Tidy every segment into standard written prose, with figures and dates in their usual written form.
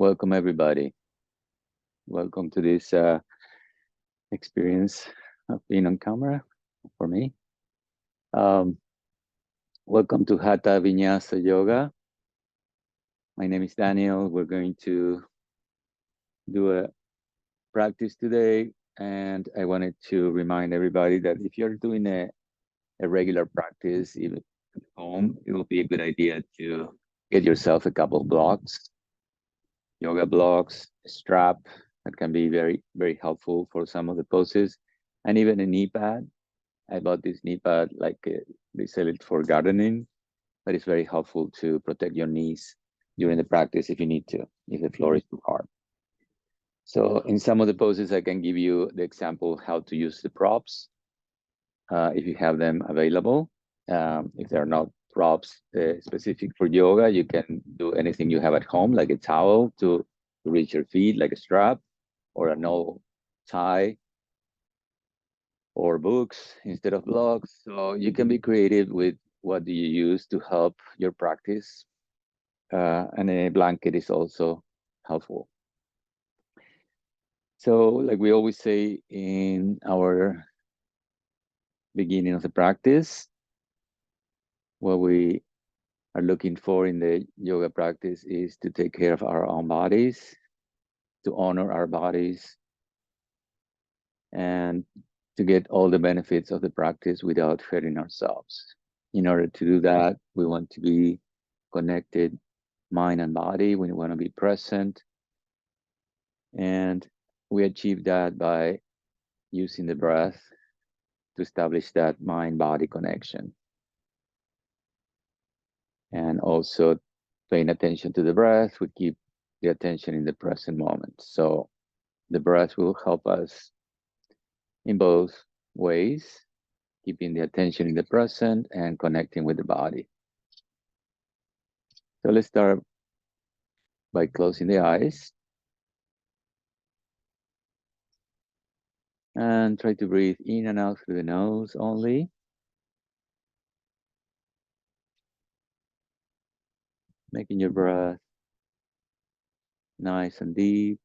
Welcome everybody. Welcome to this experience of being on camera for me. Welcome to Hatha Vinyasa Yoga. My name is Daniel. We're going to do a practice today, and I wanted to remind everybody that if you're doing a regular practice, even at home, it will be a good idea to get yourself a couple of blocks, yoga blocks, a strap that can be very, very helpful for some of the poses, and even a knee pad. I bought this knee pad, they sell it for gardening, but it's very helpful to protect your knees during the practice if you need to, if the floor is too hard. So in some of the poses, I can give you the example how to use the props if you have them available. If they're not props specific for yoga, you can do anything you have at home, like a towel to reach your feet, like a strap, or a no tie, or books instead of blocks. So you can be creative with what do you use to help your practice. And a blanket is also helpful. So like we always say in our beginning of the practice, what we are looking for in the yoga practice is to take care of our own bodies, to honor our bodies, and to get all the benefits of the practice without hurting ourselves. In order to do that, we want to be connected, mind and body. We want to be present. And we achieve that by using the breath to establish that mind-body connection. And also paying attention to the breath, we keep the attention in the present moment. So the breath will help us in both ways, keeping the attention in the present and connecting with the body. So let's start by closing the eyes. And try to breathe in and out through the nose only. Making your breath nice and deep.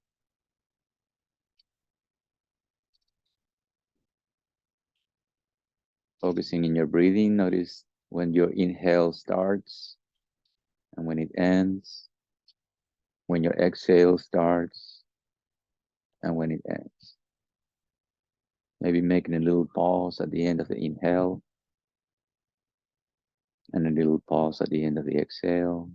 Focusing in your breathing. Notice when your inhale starts and when it ends. When your exhale starts and when it ends. Maybe making a little pause at the end of the inhale and a little pause at the end of the exhale.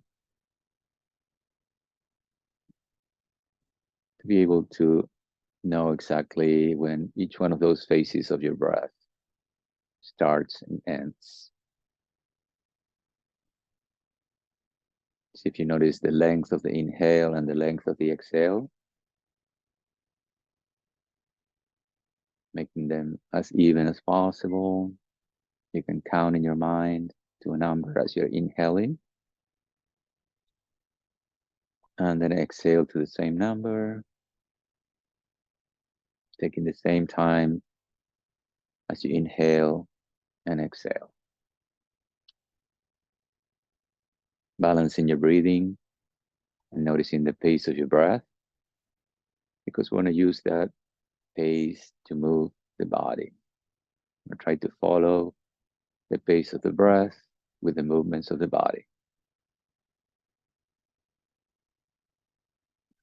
To be able to know exactly when each one of those phases of your breath starts and ends. See if you notice the length of the inhale and the length of the exhale, making them as even as possible. You can count in your mind to a number as you're inhaling, and then exhale to the same number, taking the same time as you inhale and exhale. Balancing your breathing and noticing the pace of your breath, because we want to use that pace to move the body. Or try to follow the pace of the breath with the movements of the body.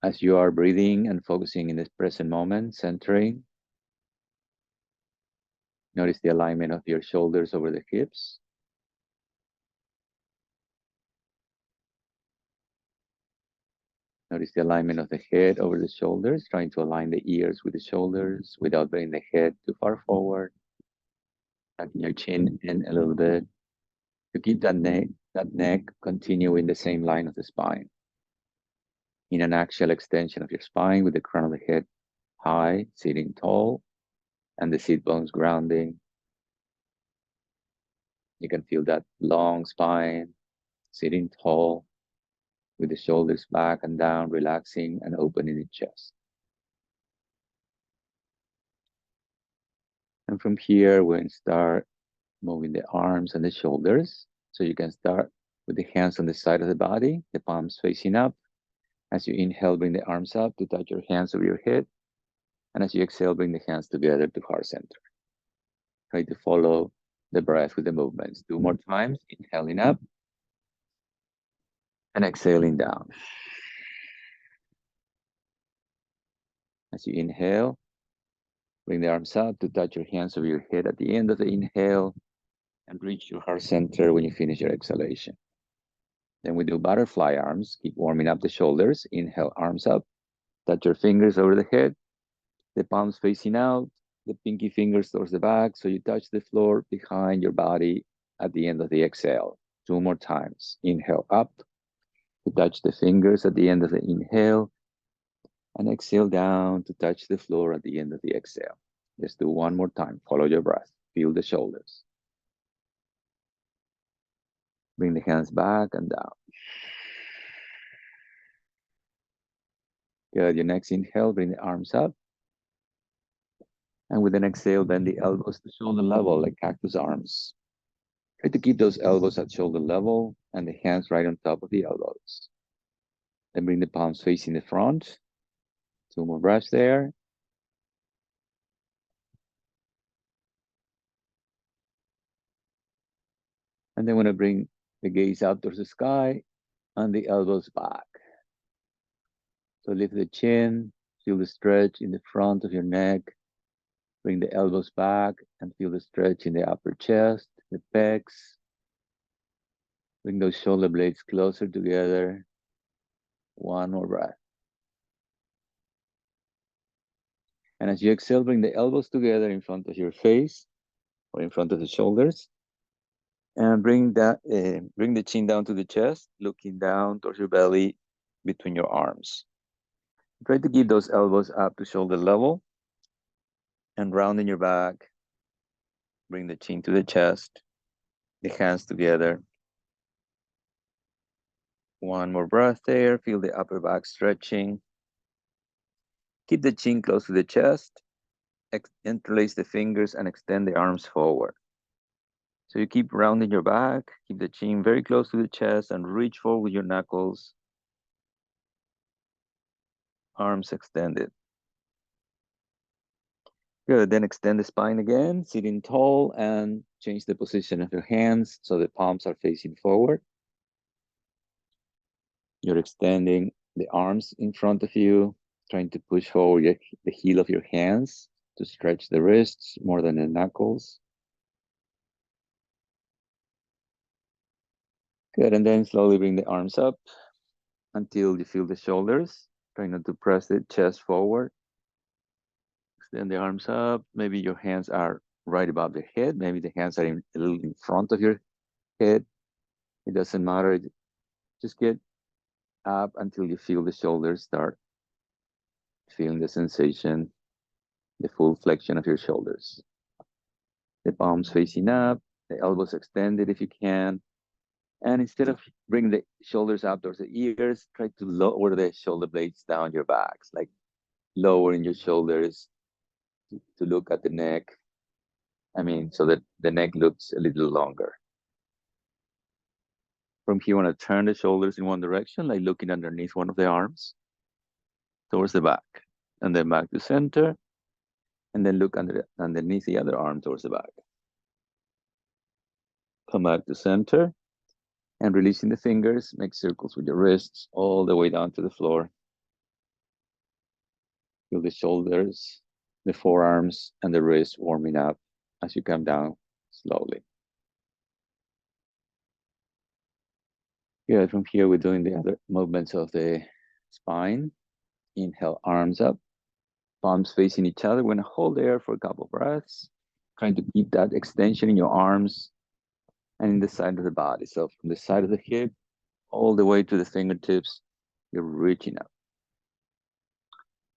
As you are breathing and focusing in this present moment, centering, notice the alignment of your shoulders over the hips. Notice the alignment of the head over the shoulders, trying to align the ears with the shoulders without bringing the head too far forward. Tucking your chin in a little bit to keep that neck continue in the same line of the spine. In an axial extension of your spine with the crown of the head high, sitting tall, and the sit bones grounding. You can feel that long spine, sitting tall, with the shoulders back and down, relaxing and opening the chest. And from here, we're going to start moving the arms and the shoulders. So you can start with the hands on the side of the body, the palms facing up, As you inhale, bring the arms up to touch your hands over your head. And as you exhale, bring the hands together to heart center. Try to follow the breath with the movements. 2 more times, inhaling up and exhaling down. As you inhale, bring the arms up to touch your hands over your head at the end of the inhale and reach your heart center when you finish your exhalation. Then we do butterfly arms. Keep warming up the shoulders. Inhale, arms up. Touch your fingers over the head, the palms facing out, the pinky fingers towards the back, so you touch the floor behind your body at the end of the exhale. 2 more times. Inhale up to touch the fingers at the end of the inhale, and exhale down to touch the floor at the end of the exhale. Let's do 1 more time. Follow your breath. Feel the shoulders. Bring the hands back and down. Good. Your next inhale, bring the arms up. And with an exhale, bend the elbows to shoulder level like cactus arms. Try to keep those elbows at shoulder level and the hands right on top of the elbows. Then bring the palms facing the front. 2 more breaths there. And then we're going to bring the gaze out towards the sky and the elbows back. So lift the chin, feel the stretch in the front of your neck. Bring the elbows back and feel the stretch in the upper chest, the pecs. Bring those shoulder blades closer together. 1 more breath. And as you exhale, bring the elbows together in front of your face or in front of the shoulders. And bring the chin down to the chest, looking down towards your belly between your arms. Try to keep those elbows up to shoulder level and rounding your back. Bring the chin to the chest, the hands together. 1 more breath there. Feel the upper back stretching. Keep the chin close to the chest. Interlace the fingers and extend the arms forward. So you keep rounding your back, keep the chin very close to the chest and reach forward with your knuckles. Arms extended. Good, then extend the spine again, sitting tall and change the position of your hands so the palms are facing forward. You're extending the arms in front of you, trying to push forward the heel of your hands to stretch the wrists more than the knuckles. Good, and then slowly bring the arms up until you feel the shoulders. Try not to press the chest forward. Extend the arms up. Maybe your hands are right above the head. Maybe the hands are a little in front of your head. It doesn't matter. Just get up until you feel the shoulders start feeling the sensation, the full flexion of your shoulders. The palms facing up, the elbows extended if you can. And instead of bringing the shoulders up towards the ears, try to lower the shoulder blades down your backs, like lowering your shoulders to look at the neck. So that the neck looks a little longer. From here, you want to turn the shoulders in one direction, like looking underneath one of the arms towards the back, and then back to center, and then look underneath the other arm towards the back. Come back to center, and releasing the fingers, make circles with your wrists all the way down to the floor. Feel the shoulders, the forearms, and the wrists warming up as you come down slowly. Good. From here, we're doing the other movements of the spine. Inhale, arms up, palms facing each other. We're going to hold there for a couple of breaths, trying to keep that extension in your arms and in the side of the body. So from the side of the hip all the way to the fingertips, you're reaching up.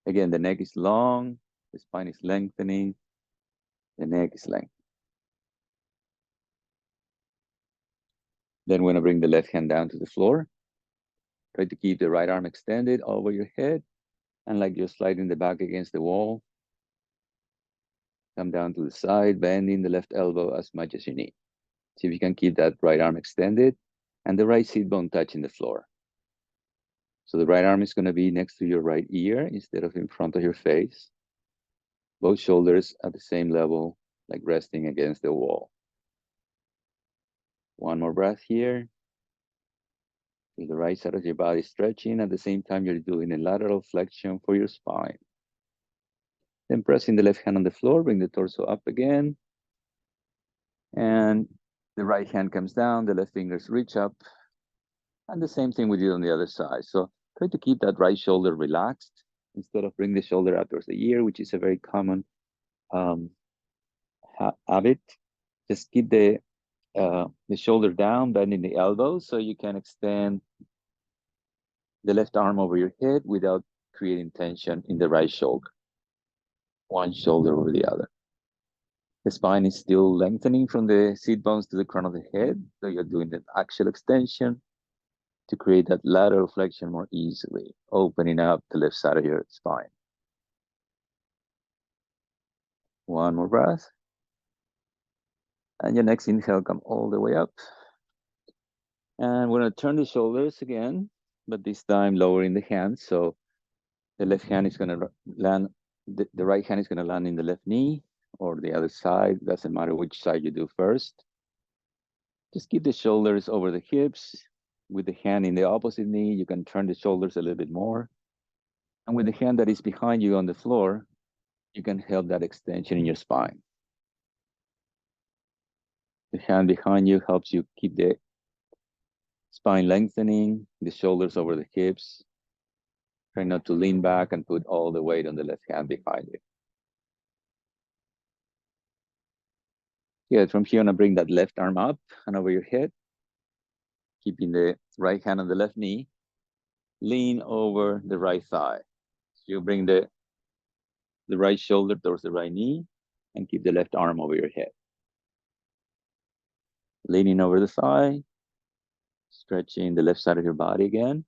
Again, the neck is long, the spine is lengthening, the neck is lengthening. Then we're going to bring the left hand down to the floor. Try to keep the right arm extended over your head and like you're sliding the back against the wall. Come down to the side, bending the left elbow as much as you need. See if you can keep that right arm extended and the right sit bone touching the floor. So the right arm is going to be next to your right ear instead of in front of your face. Both shoulders at the same level, like resting against the wall. One more breath here. Feel the right side of your body stretching. At the same time, you're doing a lateral flexion for your spine. Then pressing the left hand on the floor, bring the torso up again. And the right hand comes down, the left fingers reach up. And the same thing we did on the other side. So try to keep that right shoulder relaxed instead of bring the shoulder out towards the ear, which is a very common habit. Just keep the shoulder down, bending the elbows so you can extend the left arm over your head without creating tension in the right shoulder. One shoulder over the other. The spine is still lengthening from the seat bones to the crown of the head, so you're doing the axial extension to create that lateral flexion more easily, opening up the left side of your spine. One more breath. And your next inhale, come all the way up. And we're going to turn the shoulders again, but this time lowering the hands. So the left hand is going to land, the right hand is going to land in the left knee or the other side. Doesn't matter which side you do first. Just keep the shoulders over the hips. With the hand in the opposite knee, you can turn the shoulders a little bit more. And with the hand that is behind you on the floor, you can help that extension in your spine. The hand behind you helps you keep the spine lengthening, the shoulders over the hips. Try not to lean back and put all the weight on the left hand behind you. Good. From here, I'm gonna bring that left arm up and over your head, keeping the right hand on the left knee. Lean over the right thigh. So you bring the right shoulder towards the right knee and keep the left arm over your head. Leaning over the thigh, stretching the left side of your body again.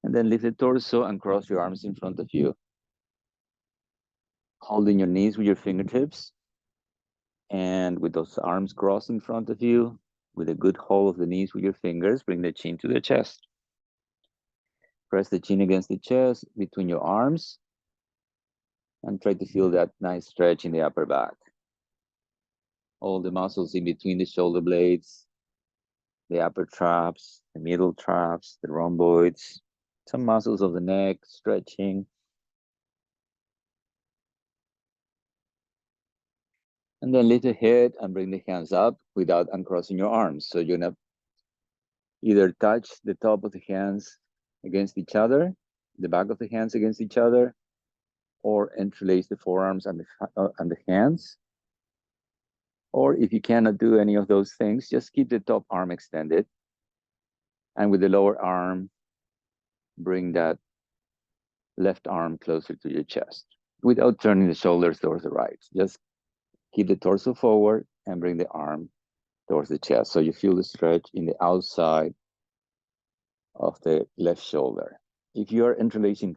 And then lift the torso and cross your arms in front of you. Holding your knees with your fingertips. And with those arms crossed in front of you, with a good hold of the knees with your fingers, bring the chin to the chest. Press the chin against the chest between your arms and try to feel that nice stretch in the upper back. All the muscles in between the shoulder blades, the upper traps, the middle traps, the rhomboids, some muscles of the neck stretching. And then lift the head and bring the hands up without uncrossing your arms. So you're gonna either touch the top of the hands against each other, the back of the hands against each other, or interlace the forearms and the hands. Or if you cannot do any of those things, just keep the top arm extended. And with the lower arm, bring that left arm closer to your chest without turning the shoulders towards the right. Just keep the torso forward and bring the arm towards the chest. So you feel the stretch in the outside of the left shoulder. If you are interlacing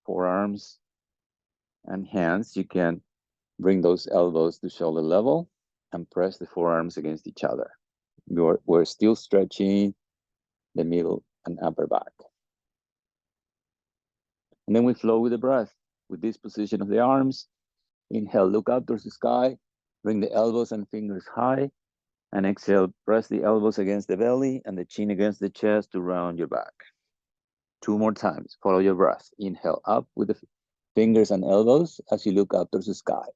forearms and hands, you can bring those elbows to shoulder level and press the forearms against each other. We're still stretching the middle and upper back. And then we flow with the breath. With this position of the arms, inhale, look up towards the sky, bring the elbows and fingers high, and exhale, press the elbows against the belly and the chin against the chest to round your back. 2 more times, follow your breath. Inhale up with the fingers and elbows as you look up towards the sky.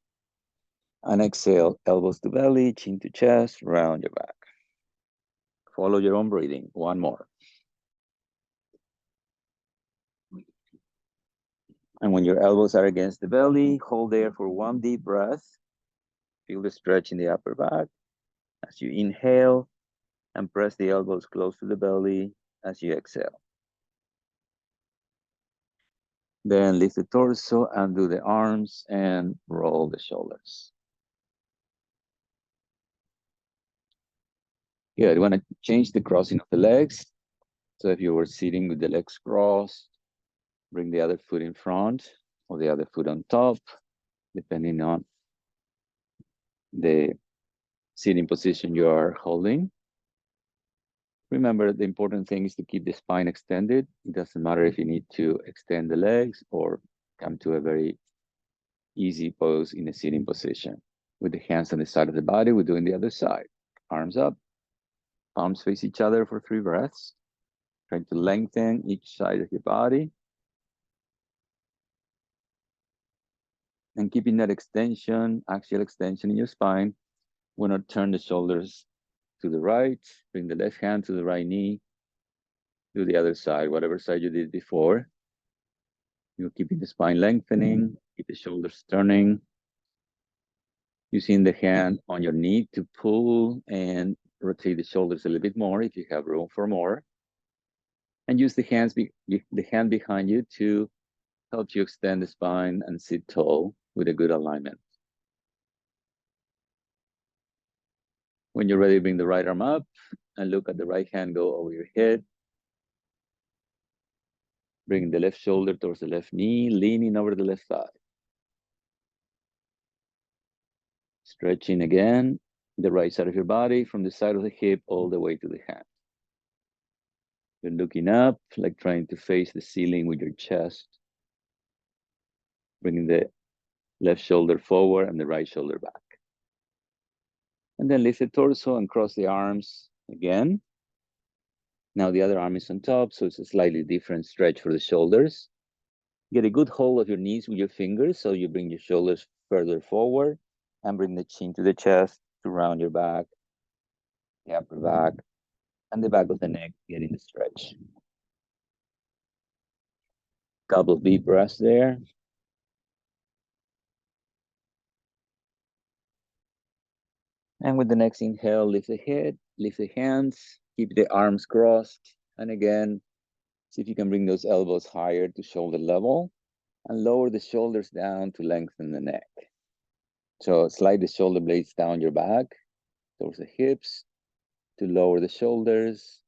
And exhale, elbows to belly, chin to chest, round your back. Follow your own breathing. 1 more. And when your elbows are against the belly, hold there for 1 deep breath. Feel the stretch in the upper back as you inhale and press the elbows close to the belly as you exhale. Then lift the torso, undo the arms, and roll the shoulders. Good. You want to change the crossing of the legs. So if you were sitting with the legs crossed, bring the other foot in front or the other foot on top, depending on the sitting position you are holding. Remember, the important thing is to keep the spine extended. It doesn't matter if you need to extend the legs or come to a very easy pose in a sitting position. With the hands on the side of the body, we're doing the other side. Arms up, palms face each other for 3 breaths. Trying to lengthen each side of your body. And keeping that extension, axial extension in your spine. We're not turn the shoulders to the right, bring the left hand to the right knee, do the other side, whatever side you did before. You're keeping the spine lengthening, keep the shoulders turning, using the hand on your knee to pull and rotate the shoulders a little bit more if you have room for more. And use the hand behind you to help you extend the spine and sit tall with a good alignment. When you're ready, bring the right arm up and look at the right hand go over your head. Bring the left shoulder towards the left knee, leaning over the left thigh. Stretching again, the right side of your body from the side of the hip all the way to the hand. You're looking up, like trying to face the ceiling with your chest. Bringing the left shoulder forward and the right shoulder back. And then lift the torso and cross the arms again. Now the other arm is on top, so it's a slightly different stretch for the shoulders. Get a good hold of your knees with your fingers, so you bring your shoulders further forward and bring the chin to the chest to round your back, the upper back, and the back of the neck, getting the stretch. Couple of deep breaths there. And with the next inhale, lift the head, lift the hands, keep the arms crossed. And again, see if you can bring those elbows higher to shoulder level and lower the shoulders down to lengthen the neck. So slide the shoulder blades down your back towards the hips to lower the shoulders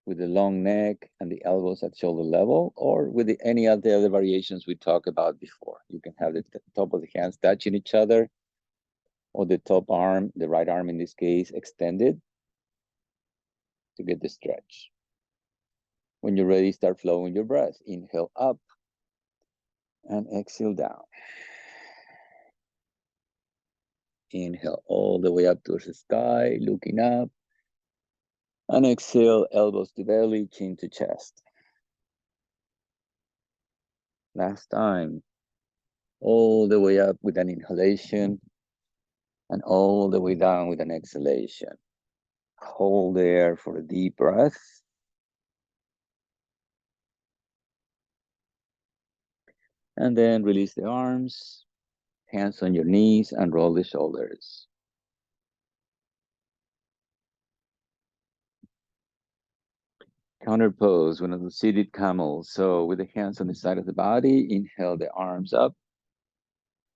with the long neck and the elbows at shoulder level, or with any of the other variations we talked about before. You can have the top of the hands touching each other, or the top arm, the right arm in this case, extended to get the stretch. When you're ready, start flowing your breath. Inhale up and exhale down. Inhale all the way up towards the sky, looking up. And exhale, elbows to belly, chin to chest. Last time. All the way up with an inhalation and all the way down with an exhalation. Hold there for a deep breath. And then release the arms, hands on your knees, and roll the shoulders. Counter pose, one of the seated camels. So with the hands on the side of the body, inhale the arms up.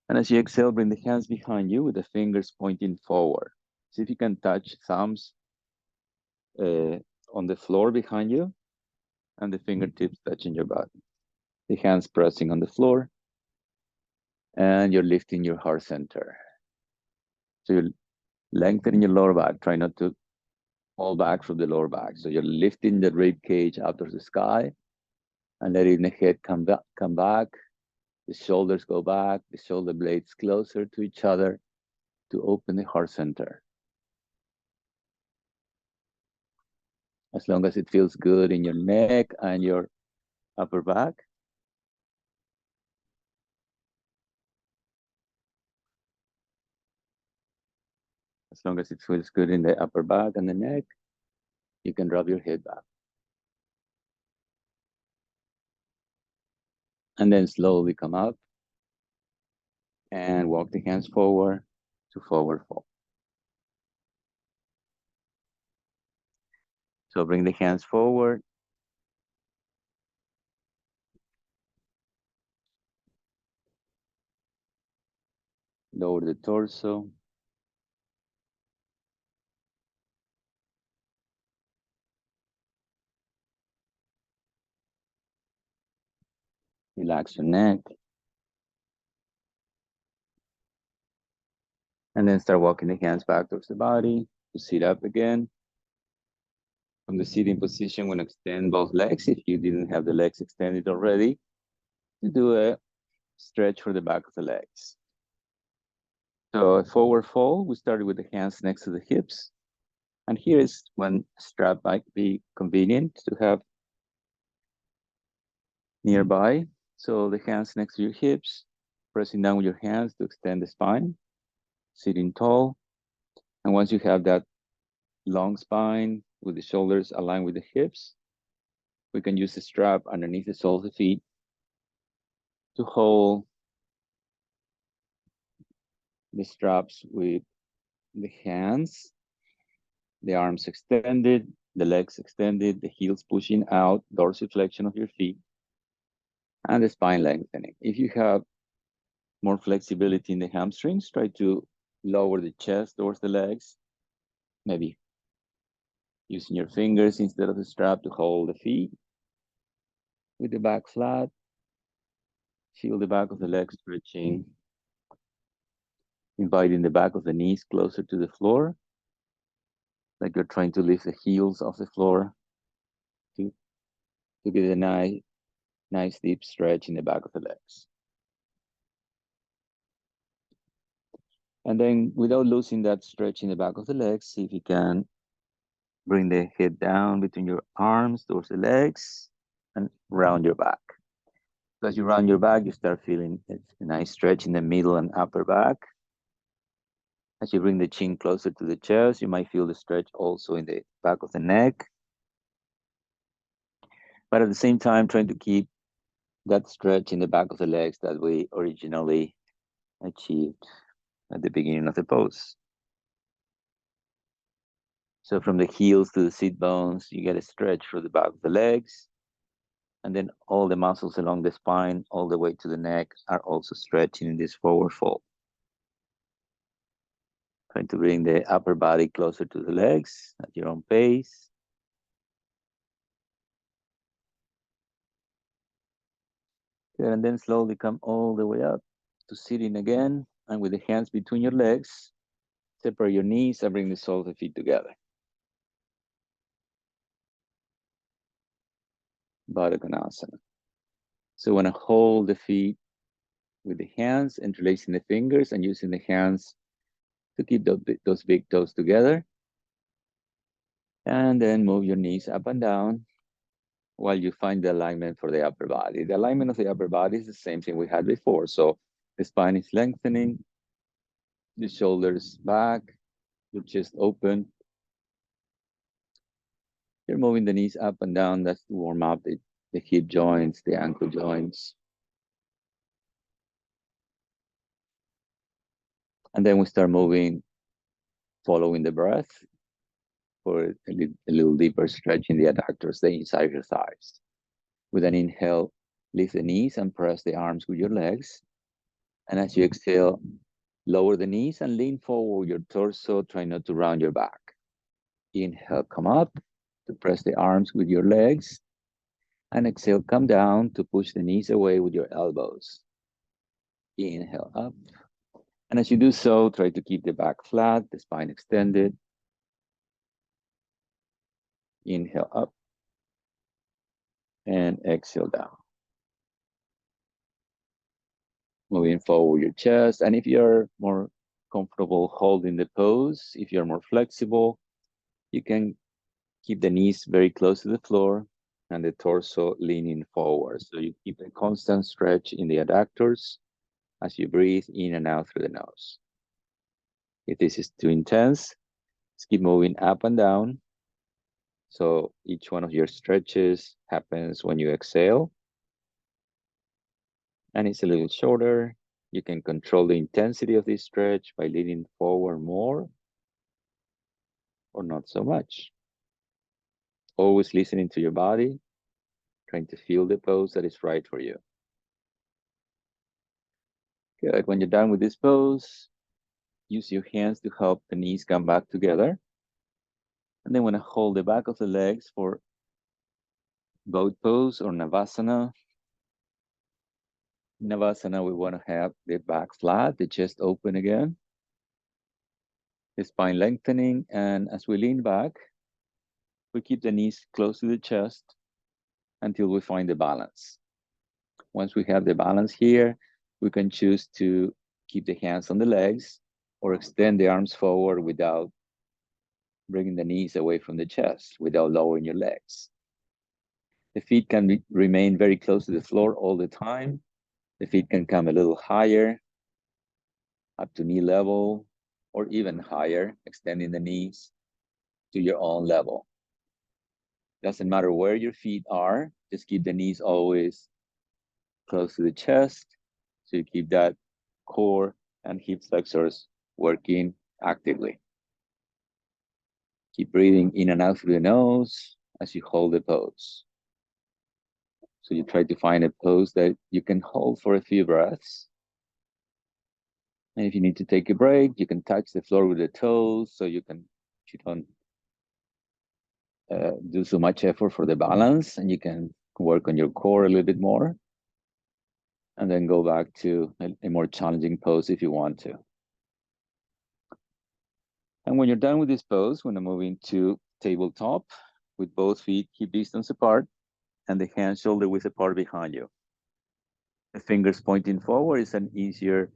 And as you exhale, bring the hands behind you with the fingers pointing forward. See if you can touch thumbs on the floor behind you and the fingertips touching your body. The hands pressing on the floor. And you're lifting your heart center. So you're lengthening your lower back. Try not to fall back from the lower back. So you're lifting the rib cage up to the sky and letting the head come back. The shoulders go back, the shoulder blades closer to each other to open the heart center. As long as it feels good in your neck and your upper back. As long as it feels good in the upper back and the neck, you can drop your head back. And then slowly come up and walk the hands forward to forward fold. So bring the hands forward. Lower the torso. Relax your neck. And then start walking the hands back towards the body to sit up again. From the sitting position, we're going to extend both legs. If you didn't have the legs extended already, to do a stretch for the back of the legs. So a forward fold, we started with the hands next to the hips. And here is when strap might be convenient to have nearby. So the hands next to your hips, pressing down with your hands to extend the spine, sitting tall. And once you have that long spine with the shoulders aligned with the hips, we can use the strap underneath the soles of the feet to hold the straps with the hands, the arms extended, the legs extended, the heels pushing out, dorsiflexion of your feet, and the spine lengthening. If you have more flexibility in the hamstrings, try to lower the chest towards the legs, maybe using your fingers instead of the strap to hold the feet with the back flat. Feel the back of the legs stretching, inviting the back of the knees closer to the floor, like you're trying to lift the heels off the floor to get a nice deep stretch in the back of the legs. And then without losing that stretch in the back of the legs, see if you can bring the head down between your arms towards the legs and round your back. So as you round your back, you start feeling a nice stretch in the middle and upper back. As you bring the chin closer to the chest, you might feel the stretch also in the back of the neck. But at the same time, trying to keep that stretch in the back of the legs that we originally achieved at the beginning of the pose. So from the heels to the sit bones, you get a stretch through the back of the legs. And then all the muscles along the spine, all the way to the neck, are also stretching in this forward fold. Trying to bring the upper body closer to the legs at your own pace. Good, and then slowly come all the way up to sitting again. And with the hands between your legs, separate your knees and bring the soles of the feet together. Baddha Konasana. So when I hold the feet with the hands, interlacing the fingers and using the hands to keep those big toes together. And then move your knees up and down while you find the alignment for the upper body. The alignment of the upper body is the same thing we had before. So the spine is lengthening, the shoulders back, your chest open. You're moving the knees up and down. That's to warm up the hip joints, the ankle joints. And then we start moving, following the breath for a little deeper stretch in the adductors, the inside of your thighs. With an inhale, lift the knees and press the arms with your legs. And as you exhale, lower the knees and lean forward your torso, try not to round your back. Inhale, come up to press the arms with your legs. And exhale, come down to push the knees away with your elbows. Inhale, up. And as you do so, try to keep the back flat, the spine extended. Inhale, up. And exhale, down. Moving forward your chest. And if you're more comfortable holding the pose, if you're more flexible, you can keep the knees very close to the floor and the torso leaning forward. So you keep a constant stretch in the adductors as you breathe in and out through the nose. If this is too intense, just keep moving up and down. So each one of your stretches happens when you exhale. And it's a little shorter. You can control the intensity of this stretch by leaning forward more or not so much. Always listening to your body, trying to feel the pose that is right for you. Good. When you're done with this pose, use your hands to help the knees come back together. And then when I hold the back of the legs for boat pose or Navasana. Navasana, we want to have the back flat, the chest open again. The spine lengthening, and as we lean back, We keep the knees close to the chest until we find the balance. Once we have the balance here, we can choose to keep the hands on the legs or extend the arms forward without bringing the knees away from the chest, without lowering your legs. The feet can remain very close to the floor all the time. The feet can come a little higher, up to knee level, or even higher, extending the knees to your own level. Doesn't matter where your feet are, just keep the knees always close to the chest, so you keep that core and hip flexors working actively. Keep breathing in and out through the nose as you hold the pose. So you try to find a pose that you can hold for a few breaths. And if you need to take a break, you can touch the floor with the toes so you don't do so much effort for the balance, and you can work on your core a little bit more. And then go back to a more challenging pose if you want to. And when you're done with this pose, we're moving to tabletop with both feet hip distance apart and the hands shoulder width apart behind you. The fingers pointing forward is an easier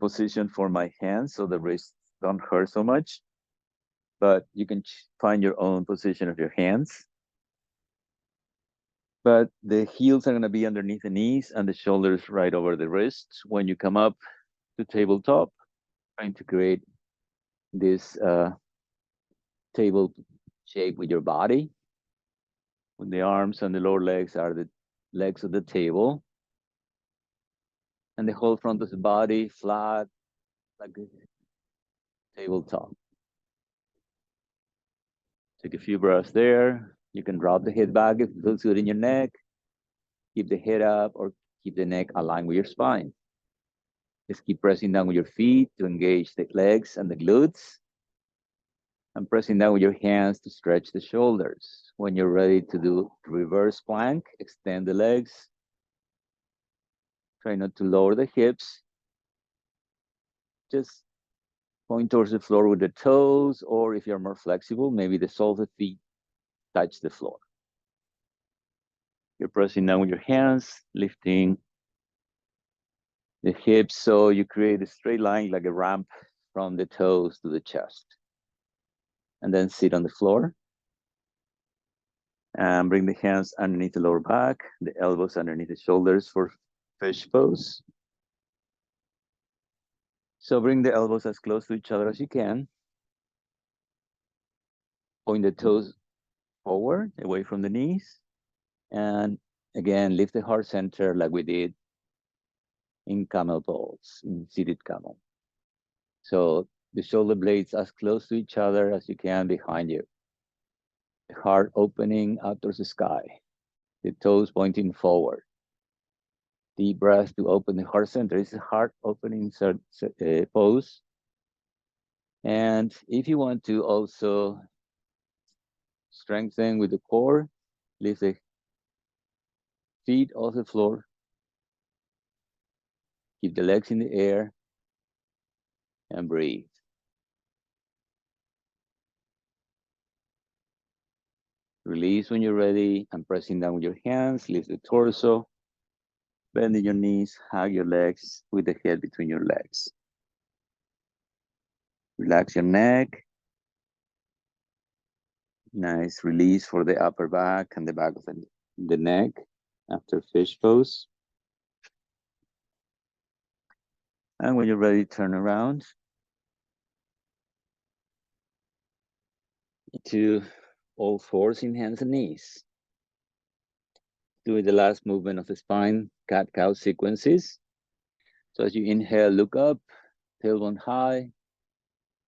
position for my hands, so the wrists don't hurt so much. But you can find your own position of your hands. But the heels are going to be underneath the knees and the shoulders right over the wrists. When you come up to tabletop, trying to create this table shape with your body. When the arms and the lower legs are the legs of the table. And the whole front of the body flat, like a tabletop. Take a few breaths there. You can drop the head back if it feels good in your neck. Keep the head up or keep the neck aligned with your spine. Just keep pressing down with your feet to engage the legs and the glutes. And pressing down with your hands to stretch the shoulders. When you're ready to do reverse plank, extend the legs. Try not to lower the hips. Just point towards the floor with the toes, or if you're more flexible, maybe the soles of the feet touch the floor. You're pressing down with your hands, lifting the hips so you create a straight line like a ramp from the toes to the chest. And then sit on the floor. And bring the hands underneath the lower back, the elbows underneath the shoulders for fish pose. So bring the elbows as close to each other as you can. Point the toes forward, away from the knees. And again, lift the heart center like we did in camel pose, in seated camel. So the shoulder blades as close to each other as you can behind you. The heart opening up towards the sky. The toes pointing forward. Deep breath to open the heart center. It's a heart opening pose. And if you want to also strengthen with the core, lift the feet off the floor. Keep the legs in the air and breathe. Release when you're ready and pressing down with your hands, lift the torso, bending your knees, hug your legs with the head between your legs. Relax your neck. Nice release for the upper back and the back of the neck after fish pose. And when you're ready, turn around to all fours in hands and knees. Doing the last movement of the spine, cat-cow sequences. So as you inhale, look up, tailbone high.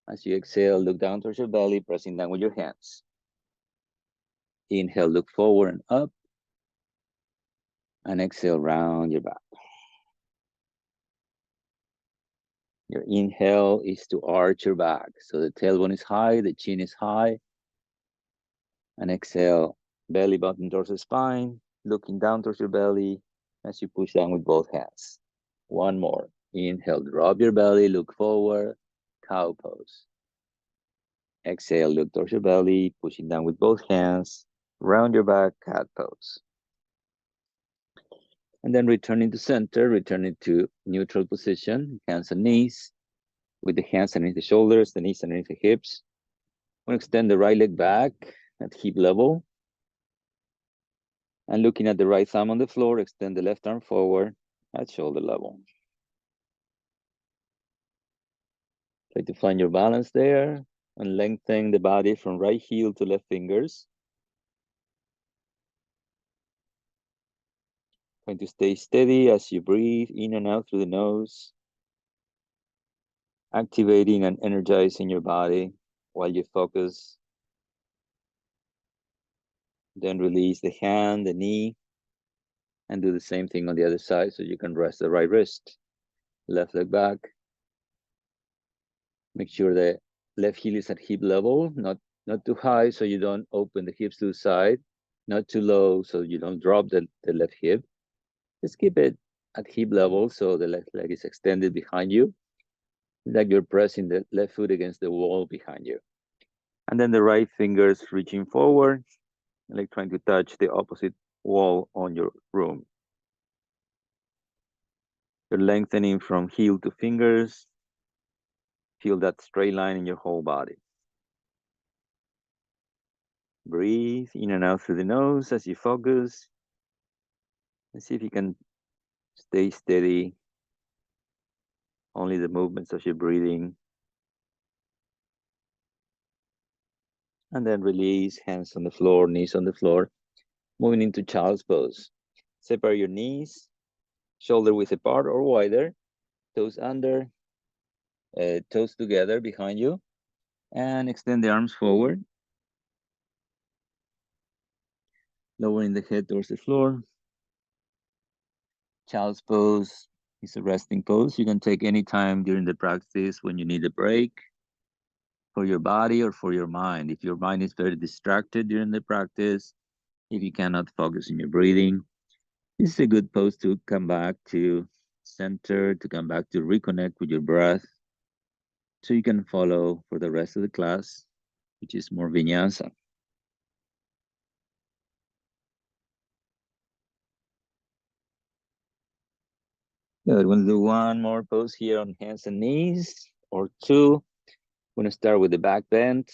As you exhale, look down towards your belly, pressing down with your hands. Inhale, look forward and up. And exhale, round your back. Your inhale is to arch your back. So the tailbone is high, the chin is high. And exhale, belly button towards the spine, looking down towards your belly as you push down with both hands. One more. Inhale, drop your belly, look forward, cow pose. Exhale, look towards your belly, pushing down with both hands, round your back, cat pose. And then returning to center, returning to neutral position, hands and knees, with the hands underneath the shoulders, the knees underneath the hips. I'm going to extend the right leg back at hip level. And looking at the right thumb on the floor, extend the left arm forward at shoulder level. Try to find your balance there and lengthen the body from right heel to left fingers. Trying to stay steady as you breathe in and out through the nose, activating and energizing your body while you focus. Then release the hand, the knee, and do the same thing on the other side so you can rest the right wrist. Left leg back. Make sure the left heel is at hip level, not too high so you don't open the hips to the side, not too low so you don't drop the left hip. Just keep it at hip level so the left leg is extended behind you, like you're pressing the left foot against the wall behind you. And then the right fingers reaching forward, like trying to touch the opposite wall on your room. You're lengthening from heel to fingers. Feel that straight line in your whole body. Breathe in and out through the nose as you focus. And see if you can stay steady. Only the movements of your breathing. And then release, hands on the floor, knees on the floor. Moving into child's pose. Separate your knees, shoulder width apart or wider, toes under, toes together behind you, and extend the arms forward. Lowering the head towards the floor. Child's pose is a resting pose. You can take any time during the practice when you need a break for your body or for your mind. If your mind is very distracted during the practice, if you cannot focus on your breathing, this is a good pose to come back to center, to come back to reconnect with your breath so you can follow for the rest of the class, which is more vinyasa. Good. We'll do one more pose here on hands and knees, or two. We're going to start with the back bend.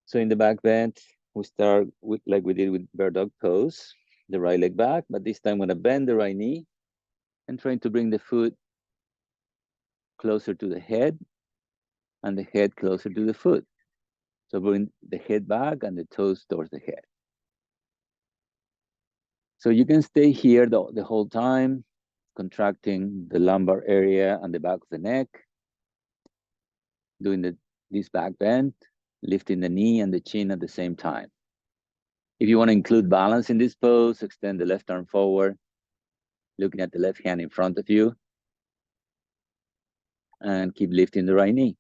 So in the back bend, we start with, like we did with bear dog pose, the right leg back, but this time I'm going to bend the right knee and trying to bring the foot closer to the head and the head closer to the foot. So bring the head back and the toes towards the head. So you can stay here the whole time, contracting the lumbar area and the back of the neck, doing this back bend, lifting the knee and the chin at the same time. If you want to include balance in this pose, extend the left arm forward, looking at the left hand in front of you, and keep lifting the right knee.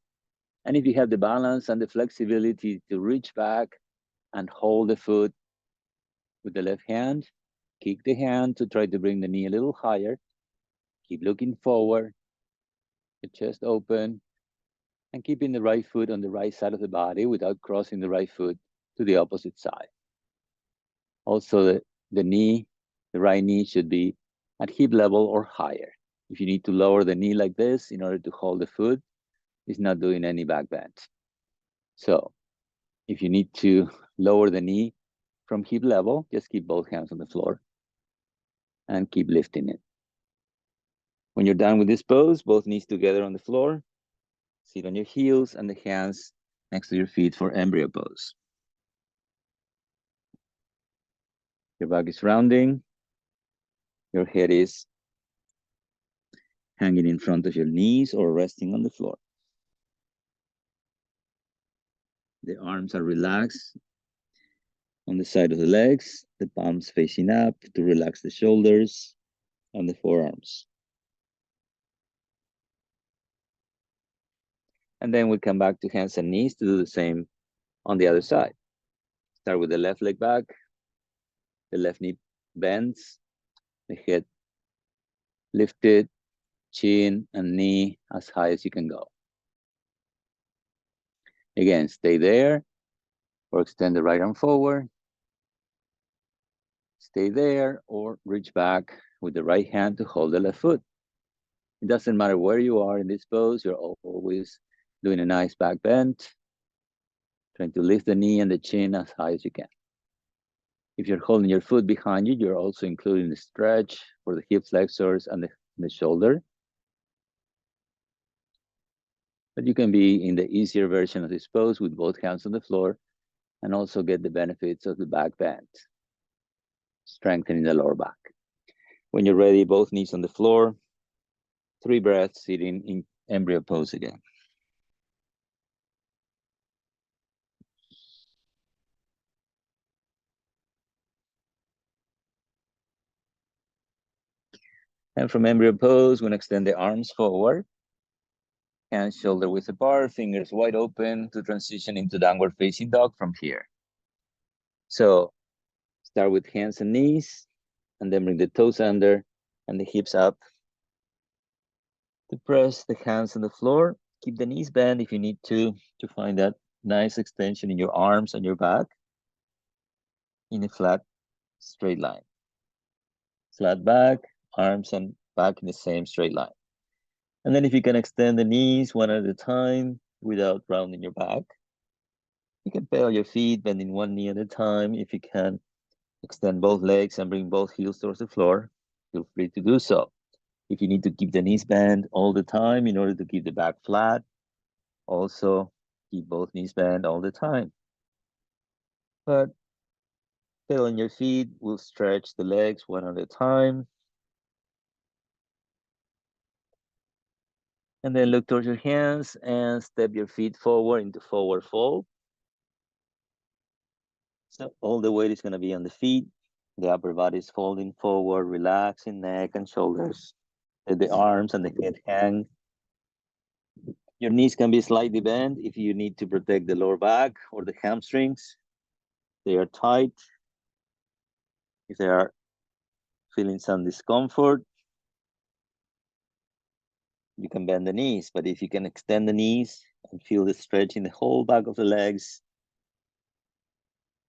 And if you have the balance and the flexibility to reach back and hold the foot with the left hand, kick the hand to try to bring the knee a little higher. Keep looking forward, the chest open, and keeping the right foot on the right side of the body without crossing the right foot to the opposite side. Also, the knee, the right knee should be at hip level or higher. If you need to lower the knee like this in order to hold the foot, it's not doing any back bend. So if you need to lower the knee from hip level, just keep both hands on the floor and keep lifting it. When you're done with this pose, both knees together on the floor, sit on your heels and the hands next to your feet for embryo pose. Your back is rounding. Your head is hanging in front of your knees or resting on the floor. The arms are relaxed on the side of the legs, the palms facing up to relax the shoulders and the forearms. And then we come back to hands and knees to do the same on the other side. Start with the left leg back, the left knee bends, the head lifted, chin and knee as high as you can go. Again, stay there or extend the right arm forward. Stay there or reach back with the right hand to hold the left foot. It doesn't matter where you are in this pose, you're always doing a nice back bend, trying to lift the knee and the chin as high as you can. If you're holding your foot behind you, you're also including the stretch for the hip flexors and the shoulder. But you can be in the easier version of this pose with both hands on the floor and also get the benefits of the back bend, strengthening the lower back. When you're ready, both knees on the floor, 3 breaths, sitting in embryo pose again. And from embryo pose, we're gonna extend the arms forward, hands shoulder width apart, fingers wide open to transition into downward facing dog from here. So start with hands and knees, and then bring the toes under and the hips up to press the hands on the floor. Keep the knees bent if you need to find that nice extension in your arms and your back in a flat, straight line. Flat back, arms and back in the same straight line. And then if you can extend the knees one at a time without rounding your back, you can pedal your feet, bending one knee at a time. If you can extend both legs and bring both heels towards the floor, feel free to do so. If you need to keep the knees bent all the time in order to keep the back flat, also keep both knees bent all the time. But pedaling your feet will stretch the legs one at a time. And then look towards your hands and step your feet forward into forward fold. So all the weight is going to be on the feet. The upper body is folding forward, relaxing neck and shoulders. Let the arms and the head hang. Your knees can be slightly bent if you need to protect the lower back or the hamstrings. They are tight. If they are feeling some discomfort, you can bend the knees. But if you can extend the knees and feel the stretch in the whole back of the legs,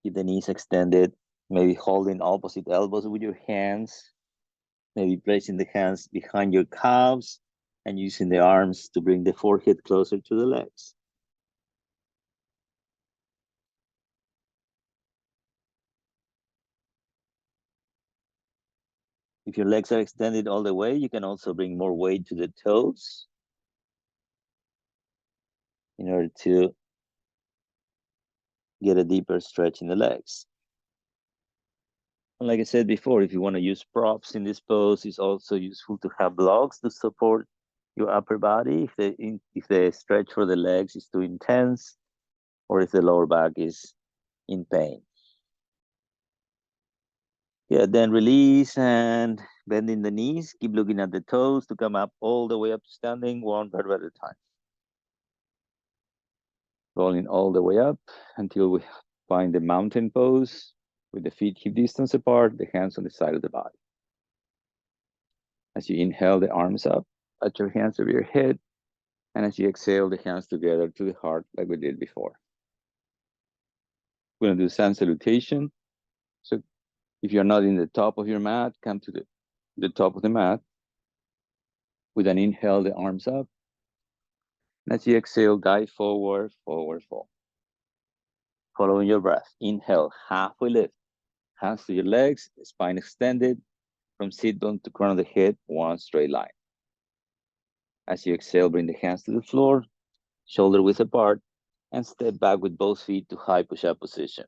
keep the knees extended, maybe holding opposite elbows with your hands, maybe placing the hands behind your calves and using the arms to bring the forehead closer to the legs. If your legs are extended all the way, you can also bring more weight to the toes in order to get a deeper stretch in the legs. And like I said before, if you want to use props in this pose, it's also useful to have blocks to support your upper body if the stretch for the legs is too intense or if the lower back is in pain. Yeah, then release and bending the knees. Keep looking at the toes to come up all the way up to standing, one vertebra at a time. Rolling all the way up until we find the mountain pose with the feet hip distance apart, the hands on the side of the body. As you inhale, the arms up, at your hands over your head, and as you exhale, the hands together to the heart like we did before. We're gonna do sun salutation. So if you're not in the top of your mat, come to the top of the mat. With an inhale, the arms up. And as you exhale, dive forward, forward fold. Following your breath. Inhale, halfway lift. Hands to your legs, spine extended. From sit bone to crown of the head, one straight line. As you exhale, bring the hands to the floor, shoulder width apart, and step back with both feet to high push-up position.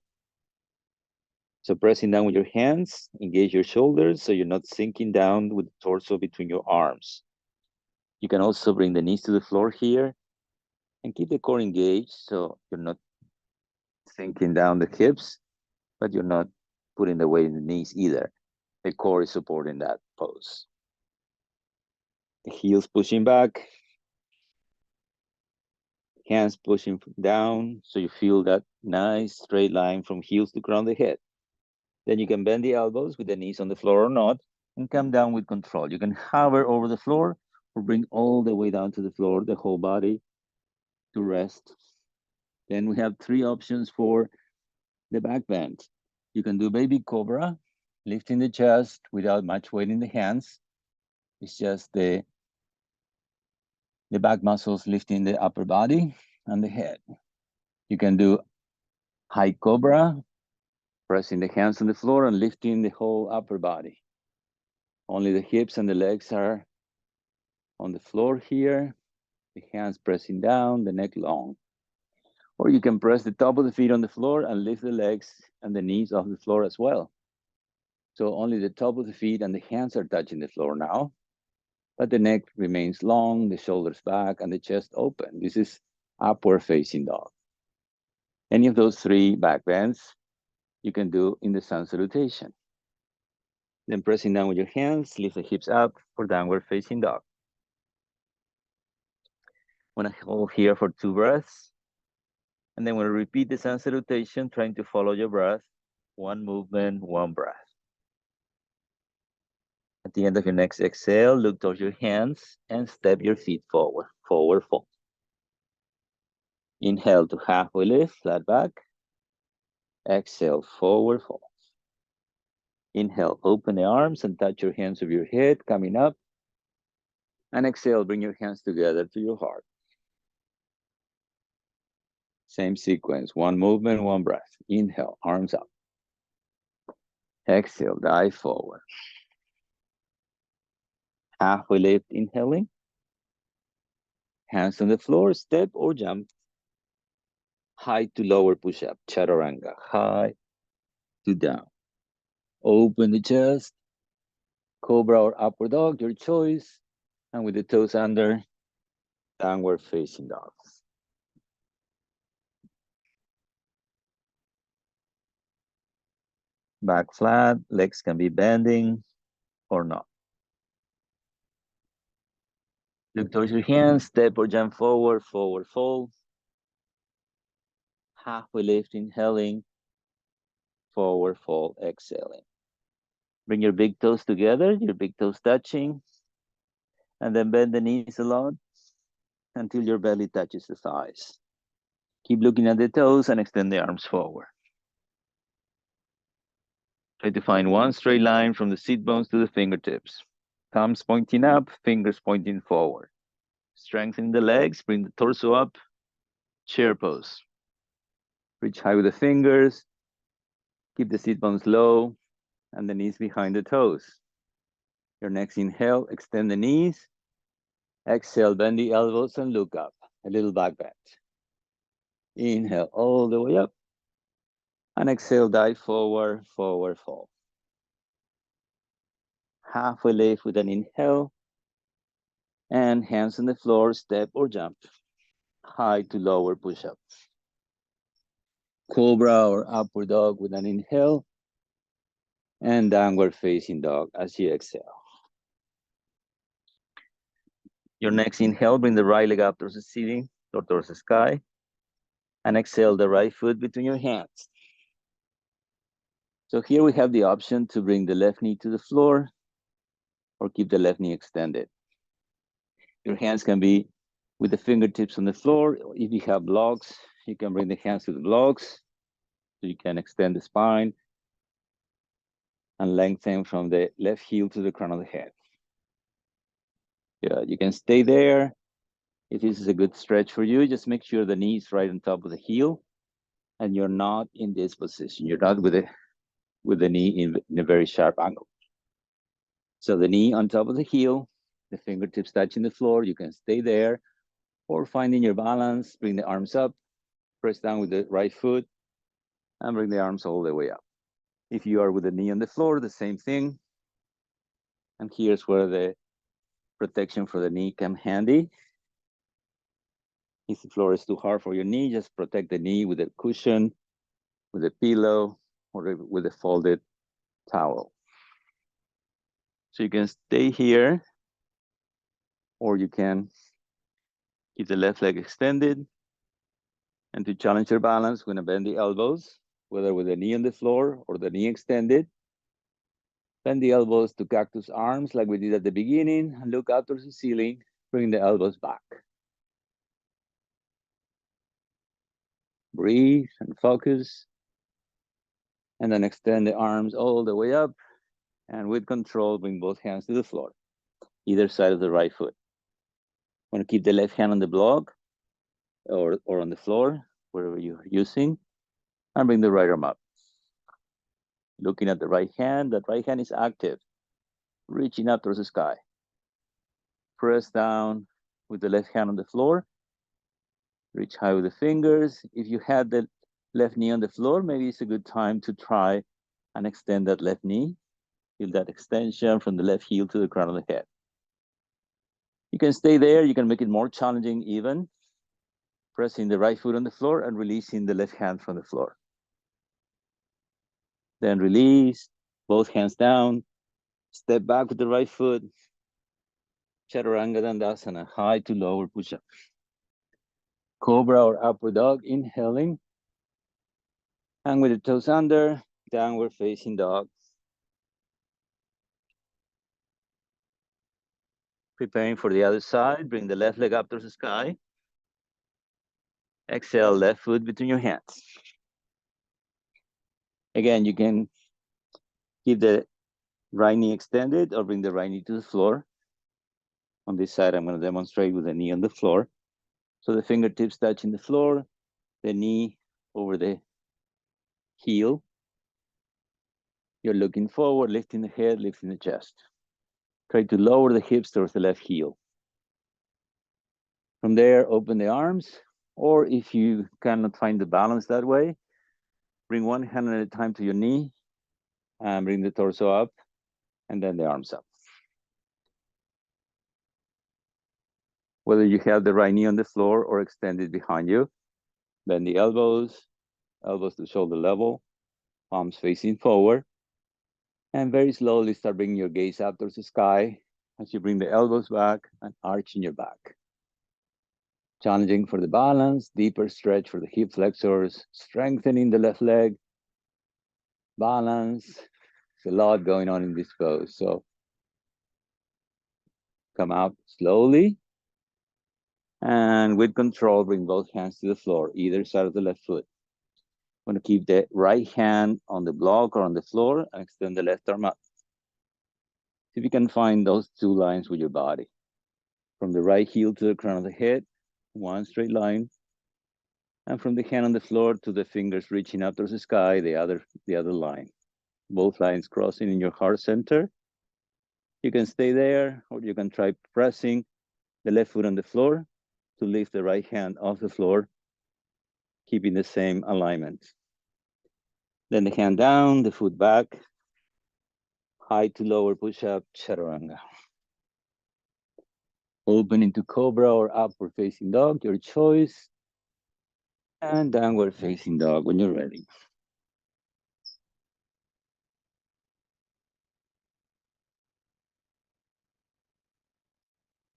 So pressing down with your hands, engage your shoulders so you're not sinking down with the torso between your arms. You can also bring the knees to the floor here and keep the core engaged so you're not sinking down the hips, but you're not putting the weight in the knees either. The core is supporting that pose. The heels pushing back, hands pushing down so you feel that nice straight line from heels to crown of the head. Then you can bend the elbows with the knees on the floor or not, and come down with control. You can hover over the floor or bring all the way down to the floor, the whole body to rest Then we have 3 options for the back bend. You can do baby cobra, lifting the chest without much weight in the hands. It's just the back muscles lifting the upper body and the head. You can do high cobra, pressing the hands on the floor and lifting the whole upper body. Only the hips and the legs are on the floor here, the hands pressing down, the neck long. Or you can press the top of the feet on the floor and lift the legs and the knees off the floor as well. So only the top of the feet and the hands are touching the floor now, but the neck remains long, the shoulders back, and the chest open. This is upward facing dog. Any of those 3 back bends you can do in the sun salutation. Then pressing down with your hands, lift the hips up for downward facing dog. I'm gonna hold here for 2 breaths. And then we'll repeat the sun salutation, trying to follow your breath. 1 movement, 1 breath. At the end of your next exhale, look towards your hands and step your feet forward, forward fold. Inhale to halfway lift, flat back. Exhale, forward fold. Inhale, open the arms and touch your hands with your head, coming up. And exhale, bring your hands together to your heart. Same sequence, 1 movement, 1 breath. Inhale, arms up. Exhale, dive forward. Halfway lift, inhaling. Hands on the floor, step or jump. High to lower push-up, chaturanga. High to down. Open the chest. Cobra or upward dog, your choice. And with the toes under, downward facing dog. Back flat, legs can be bending or not. Look towards your hands, step or jump forward, forward fold. Halfway lift, inhaling. Forward fold, exhaling. Bring your big toes together, your big toes touching. And then bend the knees a lot until your belly touches the thighs. Keep looking at the toes and extend the arms forward. Try to find one straight line from the sit bones to the fingertips. Thumbs pointing up, fingers pointing forward. Strengthen the legs, bring the torso up, chair pose. Reach high with the fingers, keep the sit bones low, and the knees behind the toes. Your next inhale, extend the knees. Exhale, bend the elbows and look up, a little back bend. Inhale all the way up. And exhale, dive forward, forward fold. Halfway lift with an inhale. And hands on the floor, step or jump. High to lower push-up. Cobra or upward dog with an inhale. And downward facing dog as you exhale. Your next inhale, bring the right leg up towards the ceiling or towards the sky. And exhale the right foot between your hands. So here we have the option to bring the left knee to the floor or keep the left knee extended. Your hands can be with the fingertips on the floor. If you have blocks, you can bring the hands to the blocks so you can extend the spine and lengthen from the left heel to the crown of the head. Yeah, you can stay there. If this is a good stretch for you, just make sure the knee is right on top of the heel and you're not in this position. You're not with the knee in a very sharp angle. So the knee on top of the heel, the fingertips touching the floor, you can stay there, or finding your balance, bring the arms up, press down with the right foot, and bring the arms all the way up. If you are with the knee on the floor, the same thing. And here's where the protection for the knee come handy. If the floor is too hard for your knee, just protect the knee with a cushion, with a pillow, or with a folded towel. So you can stay here, or you can keep the left leg extended. And to challenge your balance, we're gonna bend the elbows, whether with the knee on the floor or the knee extended. Bend the elbows to cactus arms like we did at the beginning, and look out towards the ceiling, bring the elbows back. Breathe and focus. And then extend the arms all the way up. And with control, bring both hands to the floor, either side of the right foot. Want to keep the left hand on the block or on the floor, wherever you're using, and bring the right arm up. Looking at the right hand, that right hand is active, reaching up towards the sky. Press down with the left hand on the floor. Reach high with the fingers. If you had the left knee on the floor, maybe it's a good time to try and extend that left knee. Feel that extension from the left heel to the crown of the head. You can stay there. You can make it more challenging even. Pressing the right foot on the floor and releasing the left hand from the floor. Then release, both hands down. Step back with the right foot. Chaturanga Dandasana, high to lower push-up. Cobra or upward dog, inhaling. And with the toes under, downward facing dog. Preparing for the other side, bring the left leg up towards the sky. Exhale, left foot between your hands. Again, you can keep the right knee extended or bring the right knee to the floor. On this side, I'm going to demonstrate with the knee on the floor. So the fingertips touching the floor, the knee over the heel. You're looking forward, lifting the head, lifting the chest. Try to lower the hips towards the left heel. From there, open the arms, or if you cannot find the balance that way, bring one hand at a time to your knee and bring the torso up and then the arms up. Whether you have the right knee on the floor or extended behind you, bend the elbows, elbows to shoulder level, palms facing forward, and very slowly start bringing your gaze up towards the sky as you bring the elbows back and arching your back. Challenging for the balance, deeper stretch for the hip flexors, strengthening the left leg, balance. There's a lot going on in this pose. So come out slowly and with control, bring both hands to the floor, either side of the left foot. I'm going to keep the right hand on the block or on the floor and extend the left arm up. See if you can find those two lines with your body. From the right heel to the crown of the head, one straight line. And from the hand on the floor to the fingers reaching up towards the sky, the other line. Both lines crossing in your heart center. You can stay there, or you can try pressing the left foot on the floor to lift the right hand off the floor, keeping the same alignment. Then the hand down, the foot back, high to lower push-up, chaturanga. Open into cobra or upward facing dog, your choice. And downward facing dog when you're ready.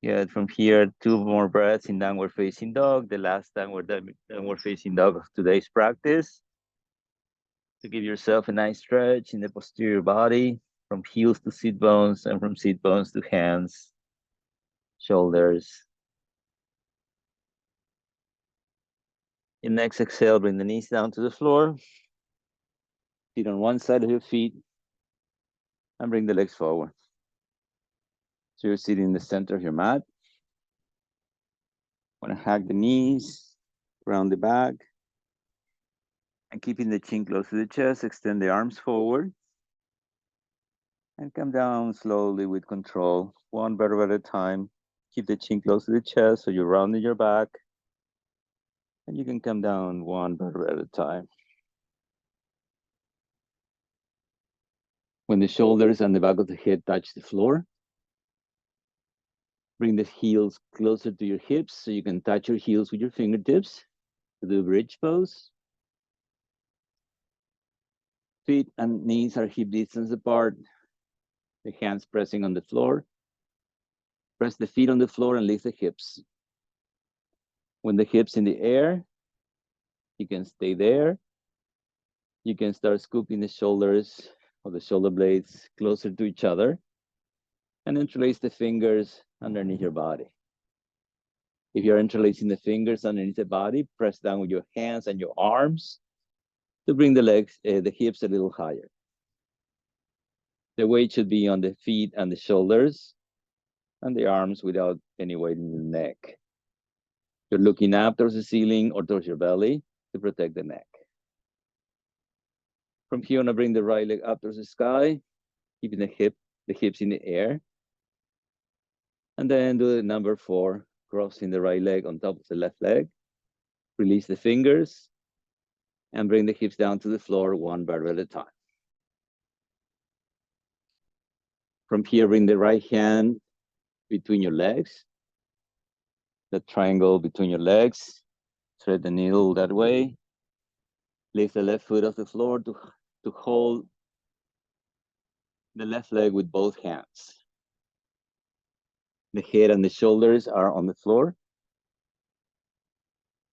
Yeah, from here, 2 more breaths in downward facing dog, the last downward facing dog of today's practice. To give yourself a nice stretch in the posterior body, from heels to sit bones and from sit bones to hands, shoulders. In next exhale, bring the knees down to the floor. Sit on one side of your feet and bring the legs forward. So you're sitting in the center of your mat. Want to hug the knees, round the back. And keeping the chin close to the chest, extend the arms forward. And come down slowly with control, one vertebra at a time. Keep the chin close to the chest so you're rounding your back. And you can come down one vertebra at a time. When the shoulders and the back of the head touch the floor, bring the heels closer to your hips so you can touch your heels with your fingertips to do bridge pose. Feet and knees are hip distance apart. The hands pressing on the floor. Press the feet on the floor and lift the hips. When the hips in the air, you can stay there. You can start scooping the shoulders or the shoulder blades closer to each other and interlace the fingers underneath your body. If you're interlacing the fingers underneath the body, press down with your hands and your arms to bring the legs, the hips a little higher. The weight should be on the feet and the shoulders and the arms without any weight in the neck. You're looking up towards the ceiling or towards your belly to protect the neck. From here, I'm gonna bring the right leg up towards the sky, keeping the hips in the air. And then do the number 4, crossing the right leg on top of the left leg. Release the fingers and bring the hips down to the floor, one vertebra at a time. From here, bring the right hand between your legs, the triangle between your legs. Thread the needle that way. Lift the left foot off the floor to hold the left leg with both hands. The head and the shoulders are on the floor.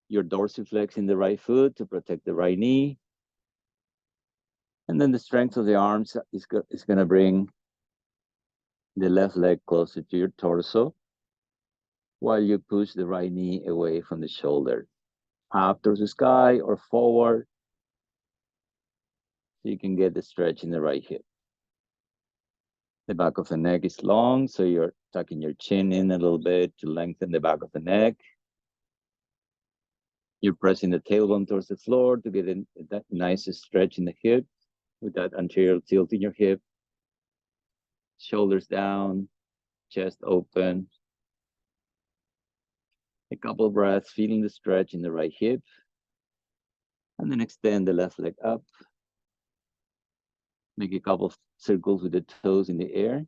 Your dorsiflex in the right foot to protect the right knee. And then the strength of the arms is going to bring the left leg closer to your torso while you push the right knee away from the shoulder, up towards the sky or forward, so you can get the stretch in the right hip. The back of the neck is long, so you're tucking your chin in a little bit to lengthen the back of the neck. You're pressing the tailbone towards the floor to get that nice stretch in the hip with that anterior tilt in your hip. Shoulders down, chest open. A couple of breaths, feeling the stretch in the right hip. And then extend the left leg up. Make a couple of circles with the toes in the air.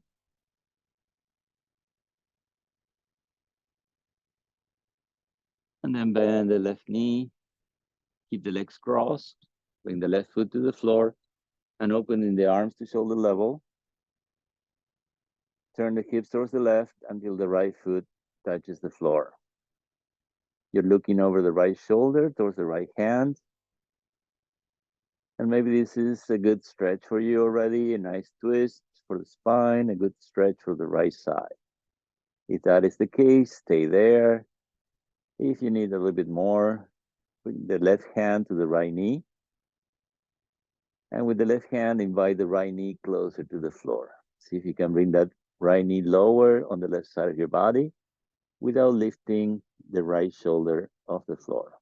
And then bend the left knee. Keep the legs crossed. Bring the left foot to the floor and opening the arms to shoulder level. Turn the hips towards the left until the right foot touches the floor. You're looking over the right shoulder towards the right hand. And maybe this is a good stretch for you already, a nice twist for the spine, a good stretch for the right side. If that is the case, stay there. If you need a little bit more, bring the left hand to the right knee. And with the left hand, invite the right knee closer to the floor. See if you can bring that right knee lower on the left side of your body without lifting the right shoulder off the floor.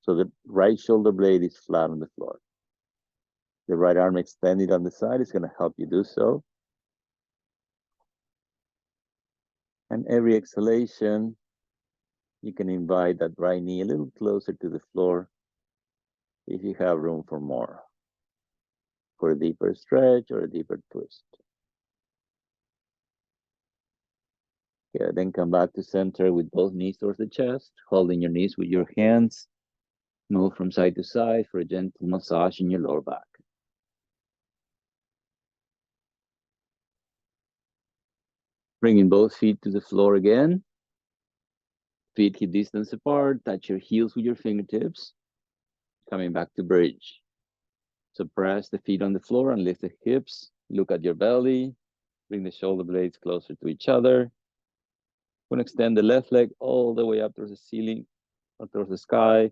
So the right shoulder blade is flat on the floor. The right arm extended on the side is going to help you do so. And every exhalation, you can invite that right knee a little closer to the floor if you have room for more, for a deeper stretch or a deeper twist. Yeah, then come back to center with both knees towards the chest, holding your knees with your hands. Move from side to side for a gentle massage in your lower back. Bringing both feet to the floor again. Feet hip distance apart, touch your heels with your fingertips. Coming back to bridge. So press the feet on the floor and lift the hips. Look at your belly. Bring the shoulder blades closer to each other. We're going to extend the left leg all the way up towards the ceiling or towards the sky.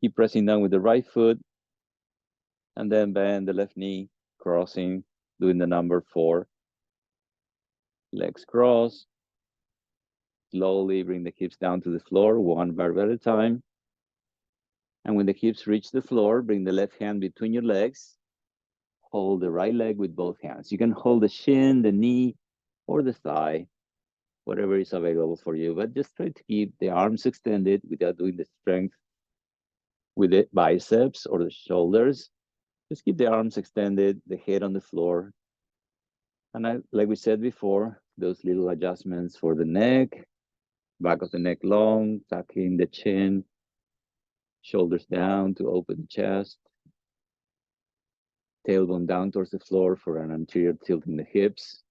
Keep pressing down with the right foot. And then bend the left knee, crossing, doing the number 4. Legs cross. Slowly bring the hips down to the floor, one vertebra at a time. And when the hips reach the floor, bring the left hand between your legs. Hold the right leg with both hands. You can hold the shin, the knee, or the thigh, whatever is available for you. But just try to keep the arms extended without doing the strength with the biceps or the shoulders. Just keep the arms extended, the head on the floor. And like we said before, those little adjustments for the neck, back of the neck long, tucking the chin, shoulders down to open the chest, tailbone down towards the floor for an anterior tilt in the hips.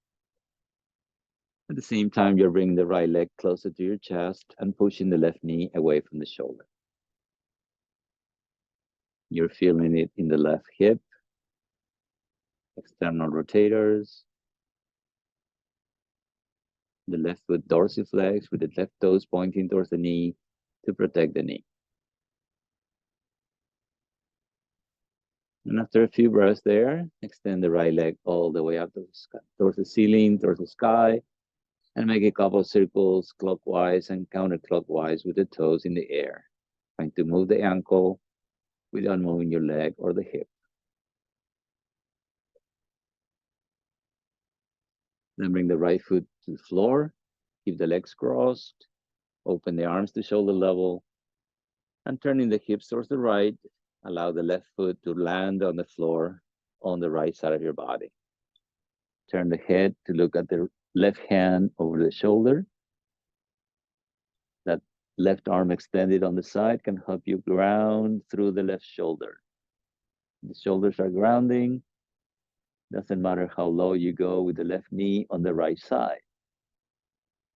At the same time, you're bringing the right leg closer to your chest and pushing the left knee away from the shoulder. You're feeling it in the left hip, external rotators, The left foot dorsiflex with the left toes pointing towards the knee to protect the knee. And after a few breaths there, extend the right leg all the way up to the sky, towards the ceiling, towards the sky, and make a couple of circles clockwise and counterclockwise with the toes in the air, trying to move the ankle without moving your leg or the hip. Then bring the right foot to the floor, keep the legs crossed, open the arms to shoulder level, and turning the hips towards the right, allow the left foot to land on the floor on the right side of your body. Turn the head to look at the left hand over the shoulder. That left arm extended on the side can help you ground through the left shoulder. The shoulders are grounding. Doesn't matter how low you go with the left knee on the right side.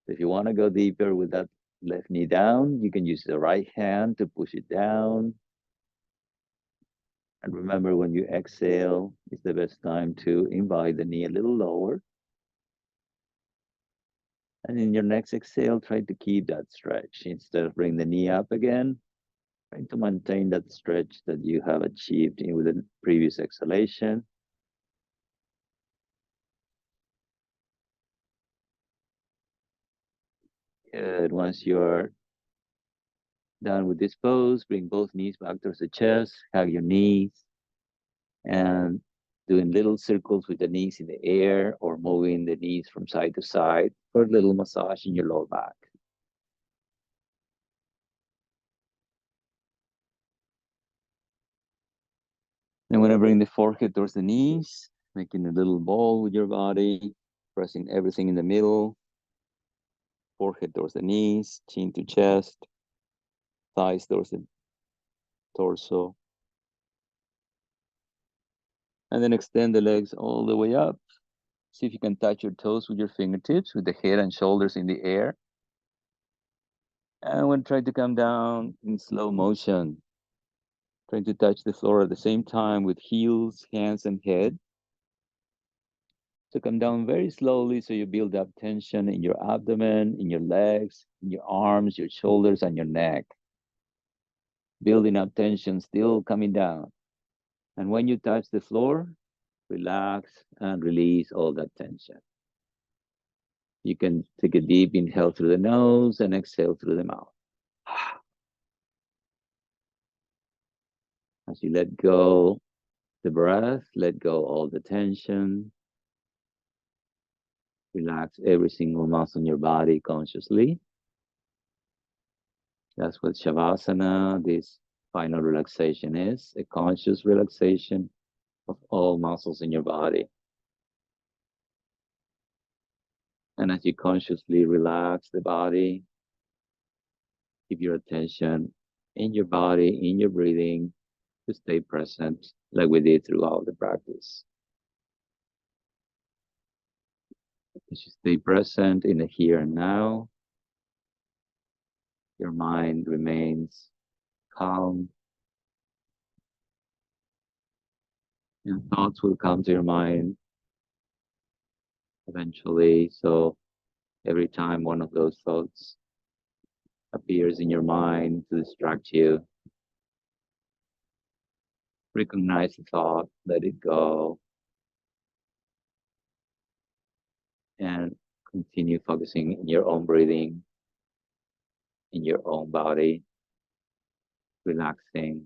If you want to go deeper with that left knee down, you can use the right hand to push it down. And remember, when you exhale, it's the best time to invite the knee a little lower. And in your next exhale, try to keep that stretch. Instead of bring the knee up again, try to maintain that stretch that you have achieved with the previous exhalation. Good. Once you're done with this pose, bring both knees back towards the chest, hug your knees, and doing little circles with the knees in the air or moving the knees from side to side for a little massage in your lower back. Then when I bring the forehead towards the knees, making a little ball with your body, pressing everything in the middle, forehead towards the knees, chin to chest, thighs towards the torso. And then extend the legs all the way up. See if you can touch your toes with your fingertips, with the head and shoulders in the air. And when try to come down in slow motion, trying to touch the floor at the same time with heels, hands, and head. So come down very slowly so you build up tension in your abdomen, in your legs, in your arms, your shoulders, and your neck. Building up tension, still coming down. And when you touch the floor, relax and release all that tension. You can take a deep inhale through the nose and exhale through the mouth. As you let go the breath, let go all the tension. Relax every single muscle in your body consciously. That's what Shavasana, this final relaxation is, a conscious relaxation of all muscles in your body. And as you consciously relax the body, keep your attention in your body, in your breathing, to stay present like we did throughout the practice. As you stay present in the here and now, your mind remains calm, and thoughts will come to your mind eventually. So every time one of those thoughts appears in your mind to distract you, recognize the thought, let it go, and continue focusing in your own breathing, in your own body, relaxing,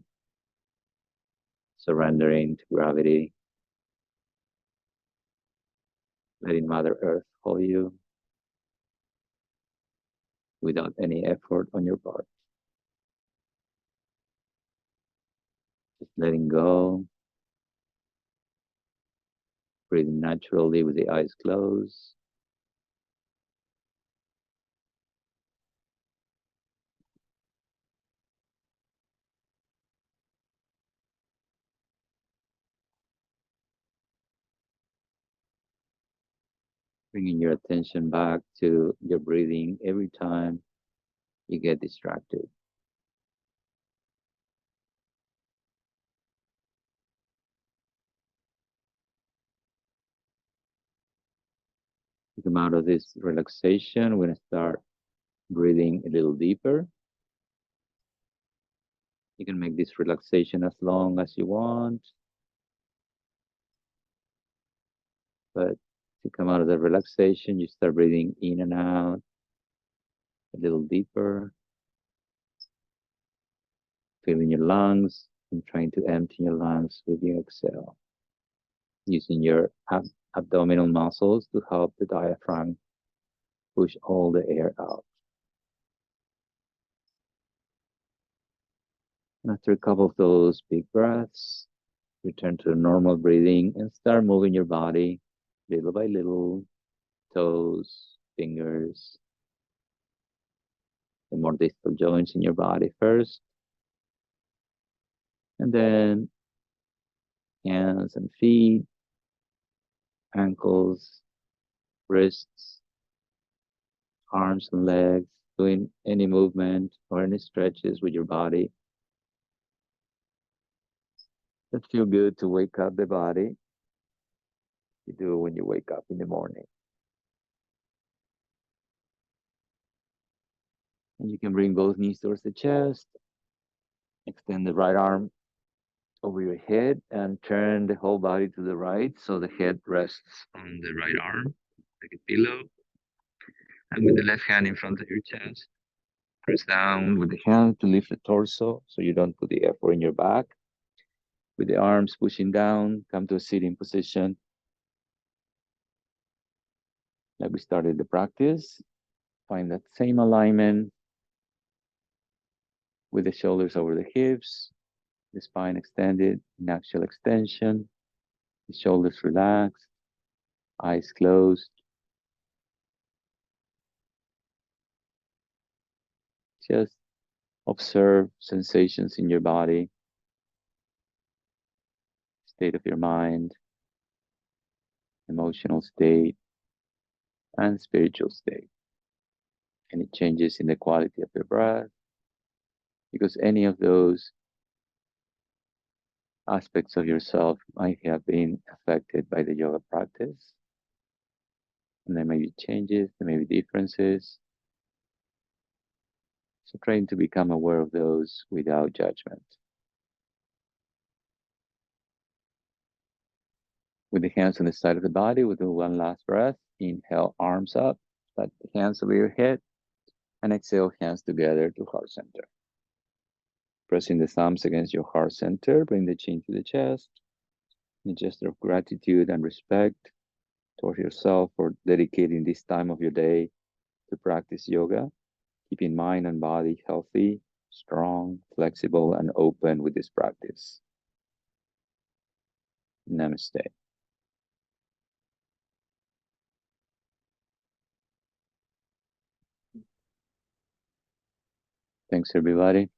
surrendering to gravity, letting Mother Earth hold you without any effort on your part. Just letting go, breathing naturally with the eyes closed. Bringing your attention back to your breathing every time you get distracted. To come out of this relaxation, we're going to start breathing a little deeper. You can make this relaxation as long as you want, but to come out of the relaxation, you start breathing in and out a little deeper, filling your lungs and trying to empty your lungs with your exhale, using your abdominal muscles to help the diaphragm push all the air out. And after a couple of those big breaths, return to normal breathing and start moving your body little by little, toes, fingers, the more distal joints in your body first, and then hands and feet, ankles, wrists, arms and legs, doing any movement or any stretches with your body that feel good to wake up the body. You do when you wake up in the morning. And you can bring both knees towards the chest, extend the right arm over your head and turn the whole body to the right so the head rests on the right arm like a pillow. And with the left hand in front of your chest, press down with the hand to lift the torso so you don't put the effort in your back. With the arms pushing down, come to a sitting position like we started the practice. Find that same alignment with the shoulders over the hips, the spine extended in axial extension, the shoulders relaxed, eyes closed. Just observe sensations in your body, state of your mind, emotional state, and spiritual state. Any changes in the quality of your breath, because any of those aspects of yourself might have been affected by the yoga practice. And there may be changes, there may be differences. So trying to become aware of those without judgment. With the hands on the side of the body, we'll do one last breath. Inhale, arms up, let the hands over your head, and exhale, hands together to heart center. Pressing the thumbs against your heart center, bring the chin to the chest. In a gesture of gratitude and respect toward yourself for dedicating this time of your day to practice yoga. Keeping mind and body healthy, strong, flexible, and open with this practice. Namaste. Thanks, everybody.